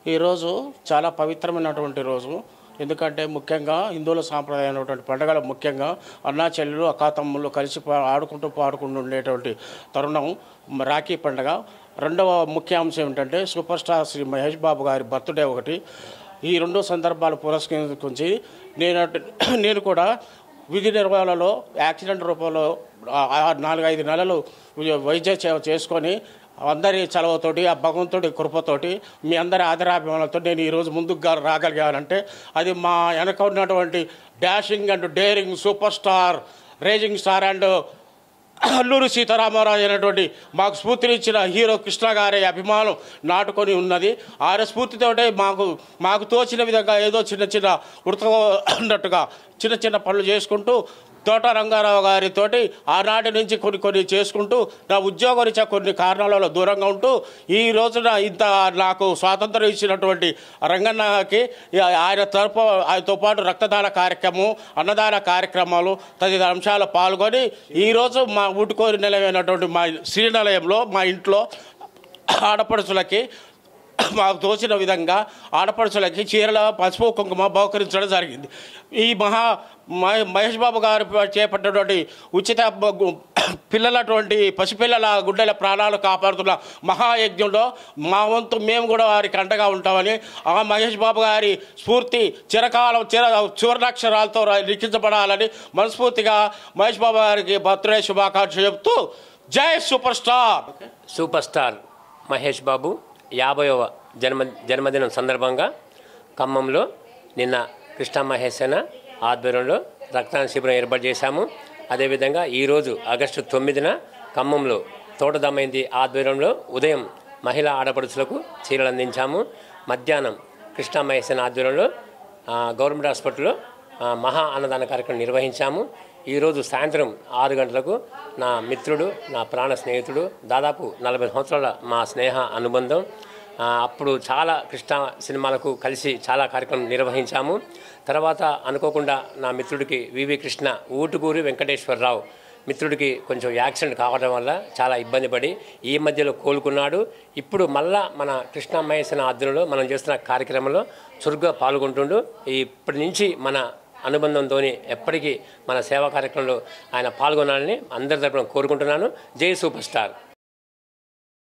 ఈరోజు చాలా పవిత్రమైనటువంటి రోజు. ఎందుకంటే ముఖ్యంగా హిందువుల సాంప్రదాయమైనటువంటి పండుగలు, ముఖ్యంగా అన్నా చెల్లెలు అక్కాతమ్ముళ్ళు కలిసి ఆడుకుంటూ పాడుకుంటూ ఉండేటువంటి తరుణం రాఖీ పండుగ. రెండవ ముఖ్య అంశం ఏమిటంటే సూపర్ స్టార్ శ్రీ మహేష్ బాబు గారి బర్త్డే ఒకటి. ఈ రెండు సందర్భాలు పురస్కరించి నేను కూడా విధి నిర్వహణలో యాక్సిడెంట్ రూపంలో 4-5 నెలలు వైద్య సేవ చేసుకొని అందరి చలవతోటి, ఆ భగవంతుడి కృపతోటి, మీ అందరి ఆదరాభిమానాలతో నేను ఈరోజు ముందుకు రాగలిగానంటే అది మా వెనక ఉన్నటువంటి dashing and daring super star, raging star and Alluri Sitaramaraju అయినటువంటి మాకు స్ఫూర్తినిచ్చిన హీరో కృష్ణ గారి అభిమానం నాటుకొని ఉన్నది. ఆయన స్ఫూర్తితోటే మాకు తోచిన విధంగా ఏదో చిన్న వృత్త ఉన్నట్టుగా చిన్న పనులు చేసుకుంటూ తోట రంగారావు గారితో ఆనాటి నుంచి కొన్ని చేసుకుంటూ నా ఉద్యోగరీత్యా కొన్ని కారణాలలో దూరంగా ఉంటూ ఈ రోజున ఇంత నాకు స్వాతంత్రం ఇచ్చినటువంటి రంగన్నకి ఆయనతో పాటు రక్తదాన కార్యక్రమం, అన్నదాన కార్యక్రమాలు తదితర అంశాలు పాల్గొని ఈరోజు మా ఊటుకోరి నిలయమైనటువంటి మా శ్రీనిలయంలో మా ఇంట్లో ఆడపడుచులకి మాకు తోచిన విధంగా ఆడపడుచులకి చీరల పసుపు కుంకుమ బహుకరించడం జరిగింది. ఈ మహేష్ బాబు గారు చేపట్టినటువంటి ఉచిత పిల్లలటువంటి పసిపిల్లల గుడ్డల ప్రాణాలు కాపాడుతున్న మహాయజ్ఞంలో మా వంతు మేము కూడా వారికి అండగా ఉంటామని, ఆ మహేష్ బాబు గారి స్ఫూర్తి చిరకాలం సువర్ణాక్షరాలతో లిఖించబడాలని మనస్ఫూర్తిగా మహేష్ బాబు గారికి బర్త్డే శుభాకాంక్షలు చెప్తూ జై సూపర్ స్టార్ మహేష్ బాబు 50వ జన్మదినం సందర్భంగా ఖమ్మంలో నిన్న కృష్ణ మహేసేన ఆధ్వర్యంలో రక్తదాన శిబిరం ఏర్పాటు చేశాము. అదేవిధంగా ఈరోజు ఆగస్టు 9న ఖమ్మంలో తోటదమైంది ఆధ్వర్యంలో ఉదయం మహిళా ఆడపడుచులకు చీరలు అందించాము. మధ్యాహ్నం కృష్ణ మహేసేన ఆధ్వర్యంలో గవర్నమెంట్ హాస్పిటల్లో మహా అన్నదాన కార్యక్రమం నిర్వహించాము. ఈరోజు సాయంత్రం 6 గంటలకు నా మిత్రుడు, నా ప్రాణ స్నేహితుడు, దాదాపు 40 సంవత్సరాల మా స్నేహ అనుబంధం, అప్పుడు చాలా కృష్ణ సినిమాలకు కలిసి చాలా కార్యక్రమం నిర్వహించాము. తర్వాత అనుకోకుండా నా మిత్రుడికి వివి కృష్ణ ఊటుకూరి వెంకటేశ్వరరావు మిత్రుడికి కొంచెం యాక్సిడెంట్ కావడం వల్ల చాలా ఇబ్బంది పడి ఈ మధ్యలో కోలుకున్నాడు. ఇప్పుడు మళ్ళా మన కృష్ణ మహేసేన ఆధ్వర్యంలో మనం చేస్తున్న కార్యక్రమంలో చురుగ్గా పాల్గొంటుండు. ఇప్పటి నుంచి మన అనుబంధంతో ఎప్పటికీ మన సేవా కార్యక్రమంలో ఆయన పాల్గొనాలని అందరి తరపున కోరుకుంటున్నాను. జై సూపర్ స్టార్.